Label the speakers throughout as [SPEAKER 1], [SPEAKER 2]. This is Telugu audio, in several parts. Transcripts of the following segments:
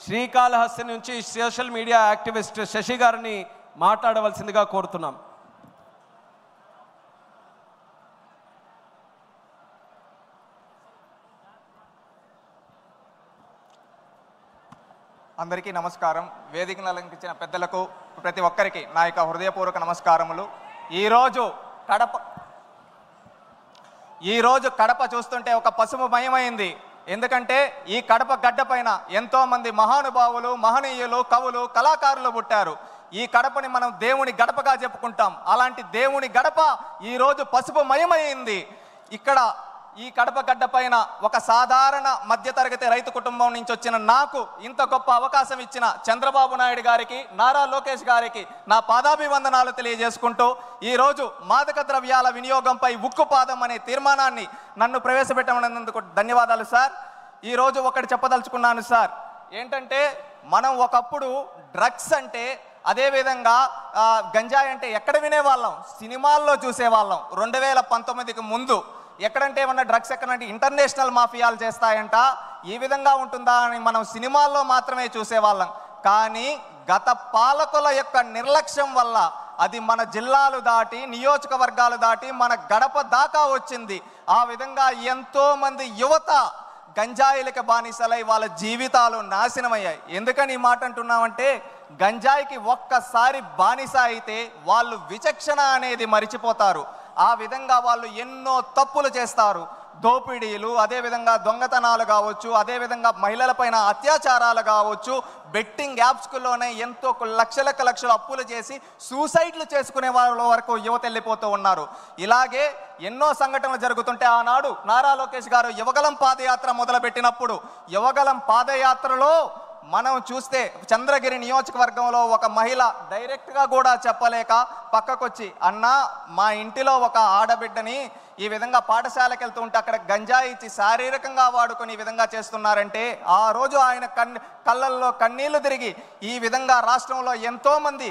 [SPEAKER 1] శ్రీకాళహస్తి నుంచి సోషల్ మీడియా యాక్టివిస్ట్ శశి గారిని మాట్లాడవలసిందిగా కోరుతున్నాం.
[SPEAKER 2] అందరికీ నమస్కారం. వేదికను అలంకరించిన పెద్దలకు ప్రతి ఒక్కరికి నా యొక్క హృదయపూర్వక నమస్కారములు. ఈరోజు కడప చూస్తుంటే ఒక పసుపుమయమైంది. ఎందుకంటే ఈ కడప గడ్డ పైన ఎంతోమంది మహానుభావులు, మహనీయులు, కవులు, కళాకారులు పుట్టారు. ఈ కడపని మనం దేవుని గడపగా చెప్పుకుంటాం. అలాంటి దేవుని గడప ఈరోజు పసుపుమయమైంది. ఇక్కడ ఈ కడప గడ్డ పైన ఒక సాధారణ మధ్యతరగతి రైతు కుటుంబం నుంచి వచ్చిన నాకు ఇంత గొప్ప అవకాశం ఇచ్చిన చంద్రబాబు నాయుడు గారికి, నారా లోకేష్ గారికి నా పాదాభివందనాలు తెలియజేసుకుంటూ ఈరోజు మాదక ద్రవ్యాల వినియోగంపై ఉక్కుపాదం అనే తీర్మానాన్ని నన్ను ప్రవేశపెట్టమన్నందుకు ధన్యవాదాలు సార్. ఈరోజు ఒకటి చెప్పదలుచుకున్నాను సార్. ఏంటంటే మనం ఒకప్పుడు డ్రగ్స్ అంటే, అదేవిధంగా గంజాయి అంటే ఎక్కడ వినేవాళ్ళం? సినిమాల్లో చూసేవాళ్ళం. 2019కి ముందు ఎక్కడంటే ఏమన్నా డ్రగ్స్ ఎక్కడంటే ఇంటర్నేషనల్ మాఫియాలు చేస్తాయంట, ఈ విధంగా ఉంటుందా అని మనం సినిమాల్లో మాత్రమే చూసేవాళ్ళం. కానీ గత పాలకుల యొక్క నిర్లక్ష్యం వల్ల అది మన జిల్లాలు దాటి, నియోజకవర్గాలు దాటి మన గడప దాకా వచ్చింది. ఆ విధంగా ఎంతోమంది యువత గంజాయిలకి బానిసలై వాళ్ళ జీవితాలు నాశనమయ్యాయి. ఎందుకని ఈ మాట అంటున్నామంటే, గంజాయికి ఒక్కసారి బానిస అయితే వాళ్ళు విచక్షణ అనేది మరిచిపోతారు. ఆ విధంగా వాళ్ళు ఎన్నో తప్పులు చేస్తారు. దోపిడీలు, అదేవిధంగా దొంగతనాలు కావచ్చు, అదేవిధంగా మహిళలపైన అత్యాచారాలు కావచ్చు, బెట్టింగ్ యాప్స్లోనే ఎంతో లక్షలు అప్పులు చేసి సూసైడ్లు చేసుకునే వాళ్ళ వరకు యువత వెళ్ళిపోతూ ఉన్నారు. ఇలాగే ఎన్నో సంఘటనలు జరుగుతుంటే ఆనాడు నారా లోకేష్ గారు యువగలం పాదయాత్ర మొదలుపెట్టినప్పుడు, యువగలం పాదయాత్రలో మనం చూస్తే చంద్రగిరి నియోజకవర్గంలో ఒక మహిళ డైరెక్ట్గా కూడా చెప్పలేక పక్కకొచ్చి, అన్నా మా ఇంటిలో ఒక ఆడబిడ్డని ఈ విధంగా పాఠశాలకు వెళ్తూ ఉంటే అక్కడ గంజాయి ఇచ్చి శారీరకంగా వాడుకొని ఈ విధంగా చేస్తున్నారంటే, ఆ రోజు ఆయన కళ్ళల్లో కన్నీళ్లు తిరిగి ఈ విధంగా రాష్ట్రంలో ఎంతోమంది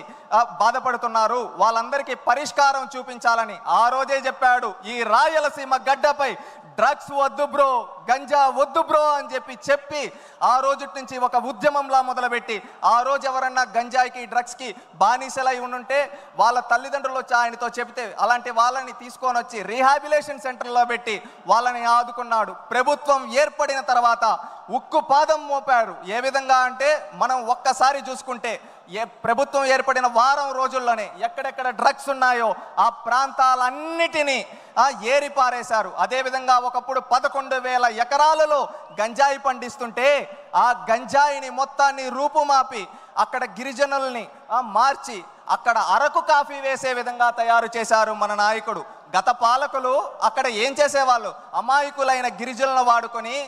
[SPEAKER 2] బాధపడుతున్నారు, వాళ్ళందరికీ పరిష్కారం చూపించాలని ఆ రోజే చెప్పాడు. ఈ రాయలసీమ గడ్డపై డ్రగ్స్ వద్దు బ్రో, గంజా వద్దు బ్రో అని చెప్పి ఆ రోజు నుంచి ఒక ఉద్యమంలా మొదలుపెట్టి, ఆ రోజు ఎవరన్నా గంజాయికి డ్రగ్స్కి బానిసలై ఉండుంటే వాళ్ళ తల్లిదండ్రులు వచ్చి ఆయనతో చెబితే అలాంటి వాళ్ళని తీసుకొని వచ్చి రీహాబిలేషన్ సెంటర్లో పెట్టి వాళ్ళని ఆదుకున్నాడు. ప్రభుత్వం ఏర్పడిన తర్వాత ఉక్కు పాదం మోపారు. ఏ విధంగా అంటే, మనం ఒక్కసారి చూసుకుంటే ప్రభుత్వం ఏర్పడిన వారం రోజుల్లోనే ఎక్కడెక్కడ డ్రగ్స్ ఉన్నాయో ఆ ప్రాంతాలన్నిటినీ ఏరి పారేశారు. అదేవిధంగా ఒకప్పుడు 11,000 ఎకరాలలో గంజాయి పండిస్తుంటే ఆ గంజాయిని మొత్తాన్ని రూపుమాపి అక్కడ గిరిజనుల్ని మార్చి అక్కడ అరకు కాఫీ వేసే విధంగా తయారు చేశారు మన నాయకుడు. గత పాలకులు అక్కడ ఏం చేసేవాళ్ళు? అమాయకులైన గిరిజనులను వాడుకొని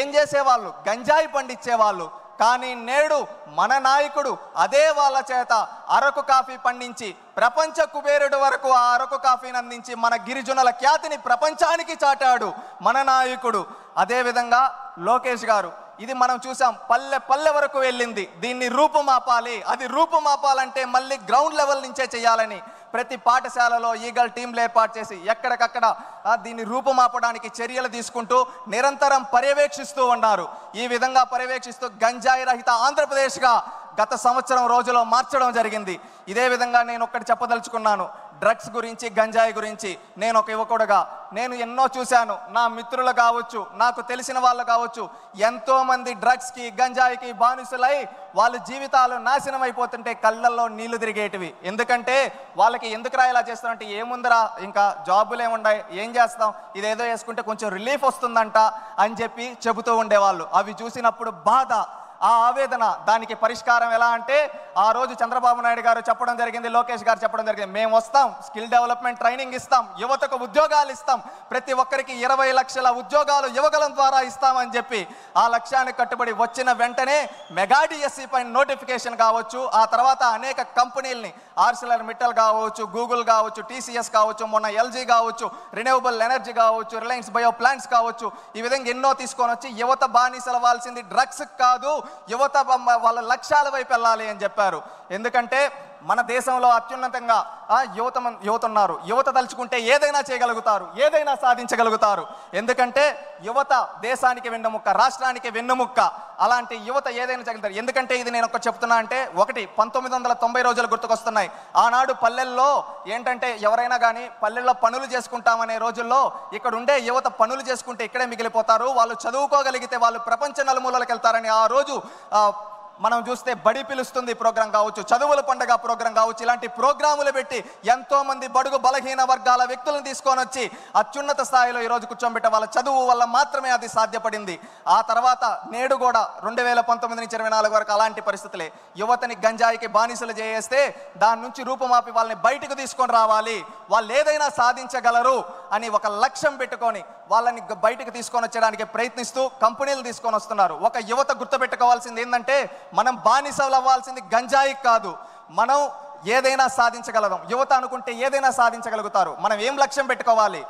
[SPEAKER 2] ఏం చేసేవాళ్ళు? గంజాయి పండించేవాళ్ళు. కానీ నేడు మన నాయకుడు అదే వాళ్ళ చేత అరకు కాఫీ పండించి ప్రపంచ కుబేరుడు వరకు ఆ అరకు కాఫీని అందించి మన గిరిజనుల ఖ్యాతిని ప్రపంచానికి చాటాడు మన నాయకుడు. అదేవిధంగా లోకేష్ గారు, ఇది మనం చూసాం, పల్లె పల్లె వరకు వెళ్ళింది. దీన్ని రూపుమాపాలి. అది రూపుమాపాలంటే మళ్ళీ గ్రౌండ్ లెవెల్ నుంచే చేయాలని ప్రతి పాఠశాలలో ఈగల్ టీంలు ఏర్పాటు చేసి ఎక్కడికక్కడ దీన్ని రూపుమాపడానికి చర్యలు తీసుకుంటూ నిరంతరం పర్యవేక్షిస్తూ ఉన్నారు. ఈ విధంగా పర్యవేక్షిస్తూ గంజాయి రహిత ఆంధ్రప్రదేశ్గా గత సంవత్సరం రోజులో మార్చడం జరిగింది. ఇదే విధంగా నేను ఒక్కటి చెప్పదలుచుకున్నాను. డ్రగ్స్ గురించి, గంజాయి గురించి నేను ఒక యువకుడుగా నేను ఎన్నో చూశాను. నా మిత్రులు కావచ్చు, నాకు తెలిసిన వాళ్ళు కావచ్చు, ఎంతోమంది డ్రగ్స్కి, గంజాయికి బానిసలై వాళ్ళ జీవితాలు నాశనం అయిపోతుంటే కళ్ళల్లో నీళ్లు తిరిగేటివి. ఎందుకంటే వాళ్ళకి ఎందుకు ఇలా చేస్తారంటే, ఏముందిరా ఇంకా జాబులు ఏముండాయి, ఏం చేస్తాం, ఇదేదో వేసుకుంటే కొంచెం రిలీఫ్ వస్తుందంట అని చెప్పి చెబుతూ ఉండేవాళ్ళు. అవి చూసినప్పుడు బాధ, ఆ ఆవేదన. దానికి పరిష్కారం ఎలా అంటే, ఆ రోజు చంద్రబాబు నాయుడు గారు చెప్పడం జరిగింది, లోకేష్ గారు చెప్పడం జరిగింది, మేము వస్తాం, స్కిల్ డెవలప్మెంట్ ట్రైనింగ్ ఇస్తాం, యువతకు ఉద్యోగాలు ఇస్తాం, ప్రతి ఒక్కరికి 20 లక్షల ఉద్యోగాలు యువగలం ద్వారా ఇస్తామని చెప్పి ఆ లక్ష్యానికి కట్టుబడి వచ్చిన వెంటనే మెగా డిఎస్సి పైన నోటిఫికేషన్ కావచ్చు, ఆ తర్వాత అనేక కంపెనీలని ఆర్సిలర్ మిట్టల్ కావచ్చు, గూగుల్ కావచ్చు, టీసీఎస్ కావచ్చు, మొన్న ఎల్జీ కావచ్చు, రిన్యూవబుల్ ఎనర్జీ కావచ్చు, రిలయన్స్ బయో ప్లాంట్స్ కావచ్చు, ఈ విధంగా ఎన్నో తీసుకొని వచ్చి యువత బానిసలవ్వాల్సింది డ్రగ్స్ కాదు, యువత వాళ్ళ లక్ష్యాల వైపు వెళ్ళాలి అని చెప్పారు. ఎందుకంటే మన దేశంలో అత్యున్నతంగా యువత ఉన్నారు. యువత తలుచుకుంటే ఏదైనా చేయగలుగుతారు, ఏదైనా సాధించగలుగుతారు. ఎందుకంటే యువత దేశానికి వెన్నెముక్క, రాష్ట్రానికి వెన్నెముక్క. అలాంటి యువత ఏదైనా చేయగలుగుతారు. ఎందుకంటే ఇది నేను ఒకటి చెప్తున్నా అంటే, ఒకటి 1990 రోజులు గుర్తుకొస్తున్నాయి. ఆనాడు పల్లెల్లో ఏంటంటే ఎవరైనా కానీ పల్లెల్లో పనులు చేసుకుంటామనే రోజుల్లో ఇక్కడ ఉండే యువత పనులు చేసుకుంటే ఇక్కడే మిగిలిపోతారు, వాళ్ళు చదువుకోగలిగితే వాళ్ళు ప్రపంచ నలుమూలలకు వెళ్తారని ఆ రోజు మనం చూస్తే బడి పిలుస్తుంది ప్రోగ్రాం కావచ్చు, చదువుల పండుగ ప్రోగ్రాం కావచ్చు, ఇలాంటి ప్రోగ్రాములు పెట్టి ఎంతో మంది బడుగు బలహీన వర్గాల వ్యక్తులను తీసుకొని వచ్చి అత్యున్నత స్థాయిలో ఈరోజు కూర్చోబెట్టే వాళ్ళ చదువు వల్ల మాత్రమే అది సాధ్యపడింది. ఆ తర్వాత నేడు కూడా 2019 నుంచి 24 వరకు అలాంటి పరిస్థితులే. యువతని గంజాయికి బానిసలు చేస్తే దాని నుంచి రూపుమాపి వాళ్ళని బయటకు తీసుకొని రావాలి, వాళ్ళు ఏదైనా సాధించగలరు అని ఒక లక్ష్యం పెట్టుకొని వాళ్ళని బయటకు తీసుకొని వచ్చడానికి ప్రయత్నిస్తూ కంపెనీలు తీసుకొని వస్తున్నారు. ఒక యువత గుర్తుపెట్టుకోవాల్సింది ఏంటంటే, మనం బానిసలు అవ్వాల్సింది గంజాయి కాదు, మనం ఏదైనా సాధించగలదాం. యువత అనుకుంటే ఏదైనా సాధించగలుగుతారు. మనం ఏం లక్ష్యం పెట్టుకోవాలి?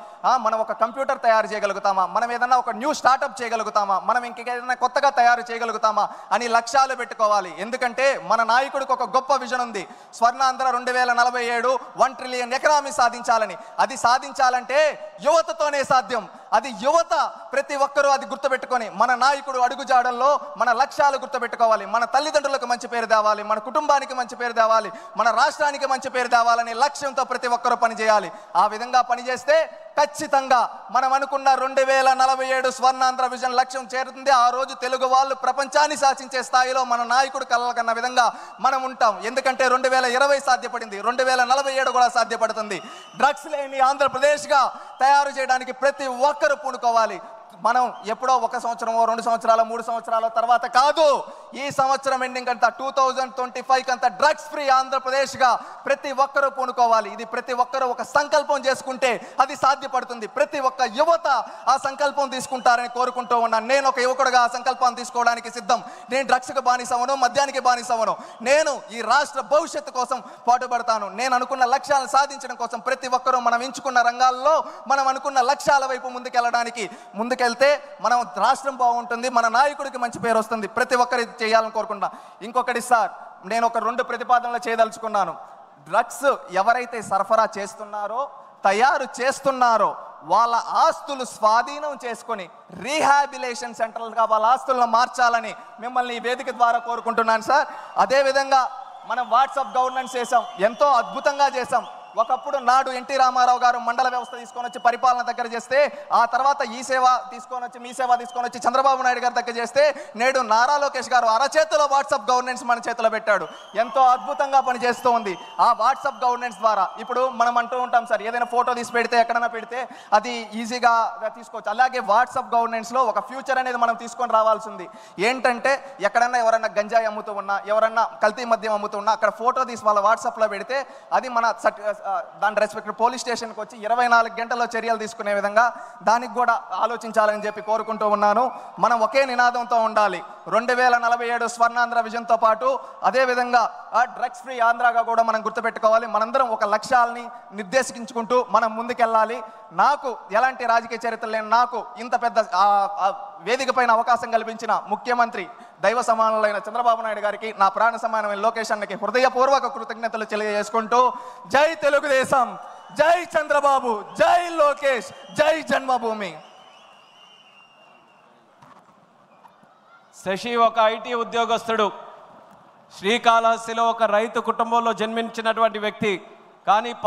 [SPEAKER 2] మనం ఒక కంప్యూటర్ తయారు చేయగలుగుతామా, మనం ఏదైనా ఒక న్యూ స్టార్టప్ చేయగలుగుతామా, మనం ఇంకేదైనా కొత్తగా తయారు చేయగలుగుతామా అని లక్ష్యాలు పెట్టుకోవాలి. ఎందుకంటే మన నాయకుడికి ఒక గొప్ప విజన్ ఉంది, స్వర్ణాంధ్ర 2047 1 ట్రిలియన్ ఎకనామీ సాధించాలని. అది సాధించాలంటే యువతతోనే సాధ్యం. అది యువత ప్రతి ఒక్కరూ అది గుర్తుపెట్టుకొని మన నాయకుడు అడుగుజాడల్లో మన లక్ష్యాలు గుర్తుపెట్టుకోవాలి. మన తల్లిదండ్రులకు మంచి పేరు తేవాలి, మన కుటుంబానికి మంచి పేరు తేవాలి, మన రాష్ట్రానికి మంచి పేరు తేవాలనే లక్ష్యంతో ప్రతి ఒక్కరూ పనిచేయాలి. ఆ విధంగా పనిచేస్తే ఖచ్చితంగా మనం అనుకున్న 2047 స్వర్ణాంధ్ర విజన్ లక్ష్యం చేరుతుంది. ఆ రోజు తెలుగు వాళ్ళు ప్రపంచాన్ని శాసించే స్థాయిలో మన నాయకుడు కలగన్న విధంగా మనం ఉంటాం. ఎందుకంటే 2020 సాధ్యపడింది, 2047 కూడా సాధ్యపడుతుంది. డ్రగ్స్ లేని ఆంధ్రప్రదేశ్గా తయారు చేయడానికి ప్రతి ఒక్కరూ పూనుకోవాలి. మనం ఎప్పుడో 1 సంవత్సరమో 2 సంవత్సరాలు 3 సంవత్సరాల తర్వాత కాదు, ఈ సంవత్సరం ఎండింగ్ అంతా 2025 అంతా డ్రగ్స్ ఫ్రీ ఆంధ్రప్రదేశ్గా ప్రతి ఒక్కరూ పూనుకోవాలి. ఇది ప్రతి ఒక్కరూ ఒక సంకల్పం చేసుకుంటే అది సాధ్యపడుతుంది. ప్రతి ఒక్క యువత ఆ సంకల్పం తీసుకుంటారని కోరుకుంటూ ఉన్నాను. నేను ఒక యువకుడుగా ఆ సంకల్పాన్ని తీసుకోవడానికి సిద్ధం. నేను డ్రగ్స్కి బానిసవను, మద్యానికి బానిసవను. నేను ఈ రాష్ట్ర భవిష్యత్తు కోసం పాటుపడతాను. నేను అనుకున్న లక్ష్యాలను సాధించడం కోసం ప్రతి ఒక్కరూ మనం ఎంచుకున్న రంగాల్లో మనం అనుకున్న లక్ష్యాల వైపు ముందుకెళ్తే మనం రాష్ట్రం బాగుంటుంది, మన నాయకుడికి మంచి పేరు వస్తుంది. ప్రతి ఒక్కరు చేయాలని కోరుకుంటా. ఇంకొకటి సార్, నేను ఒక 2 ప్రతిపాదనలు చేయదలుచుకున్నాను. డ్రగ్స్ ఎవరైతే సరఫరా చేస్తున్నారో, తయారు చేస్తున్నారో వాళ్ళ ఆస్తులు స్వాధీనం చేసుకొని రీహాబిలేషన్ సెంటర్లుగా వాళ్ళ ఆస్తులను మార్చాలని మిమ్మల్ని ఈ వేదిక ద్వారా కోరుకుంటున్నాను సార్. అదేవిధంగా మనం వాట్సాప్ గవర్నెన్స్ చేసాం, ఎంతో అద్భుతంగా చేసాం. ఒకప్పుడు నాడు ఎన్టీ రామారావు గారు మండల వ్యవస్థ తీసుకొని వచ్చి పరిపాలన దగ్గర చేస్తే, ఆ తర్వాత ఈ సేవ తీసుకొని వచ్చి మీ సేవ తీసుకొని వచ్చి చంద్రబాబు నాయుడు గారి దగ్గర చేస్తే, నేడు నారా లోకేష్ గారు అరచేతిలో వాట్సాప్ గవర్నెన్స్ మన చేతిలో పెట్టాడు. ఎంతో అద్భుతంగా పనిచేస్తూ ఉంది. ఆ వాట్సాప్ గవర్నెన్స్ ద్వారా ఇప్పుడు మనం అంటూ ఉంటాం సార్, ఏదైనా ఫోటో తీసి పెడితే ఎక్కడైనా పెడితే అది ఈజీగా తీసుకోవచ్చు. అలాగే వాట్సాప్ గవర్నెన్స్లో ఒక ఫ్యూచర్ అనేది మనం తీసుకొని రావాల్సింది. ఏంటంటే ఎక్కడన్నా ఎవరన్నా గంజాయి అమ్ముతూ ఉన్నా, ఎవరన్నా కల్తీ మద్యం అమ్ముతూ ఉన్నా, అక్కడ ఫోటో తీసి వాళ్ళ వాట్సాప్లో పెడితే అది మన దాని రెస్పెక్ట్ పోలీస్ స్టేషన్కి వచ్చి 24 గంటల్లో చర్యలు తీసుకునే విధంగా దానికి కూడా ఆలోచించాలని చెప్పి కోరుకుంటూ ఉన్నాను. మనం ఒకే నినాదంతో ఉండాలి. 2047 స్వర్ణాంధ్ర విజన్తో పాటు అదేవిధంగా డ్రగ్స్ ఫ్రీ ఆంధ్రాగా కూడా మనం గుర్తుపెట్టుకోవాలి. మనందరం ఒక లక్ష్యాలని నిర్దేశించుకుంటూ మనం ముందుకెళ్ళాలి. నాకు ఎలాంటి రాజకీయ చరిత్ర లేని నాకు ఇంత పెద్ద వేదిక పైన అవకాశం కల్పించిన ముఖ్యమంత్రి దైవ సమానులైన చంద్రబాబు నాయుడు గారికి, నా ప్రాణ సమానమైన లోకేష్ అన్నకి హృదయపూర్వక కృతజ్ఞతలు తెలియజేసుకుంటూ, జై తెలుగుదేశం, జై చంద్రబాబు, జై లోకేష్, జై జన్మభూమి.
[SPEAKER 1] శశి ఒక ఐటీ ఉద్యోగస్తుడు, శ్రీకాళహస్తిలో ఒక రైతు కుటుంబంలో జన్మించినటువంటి వ్యక్తి. కానీ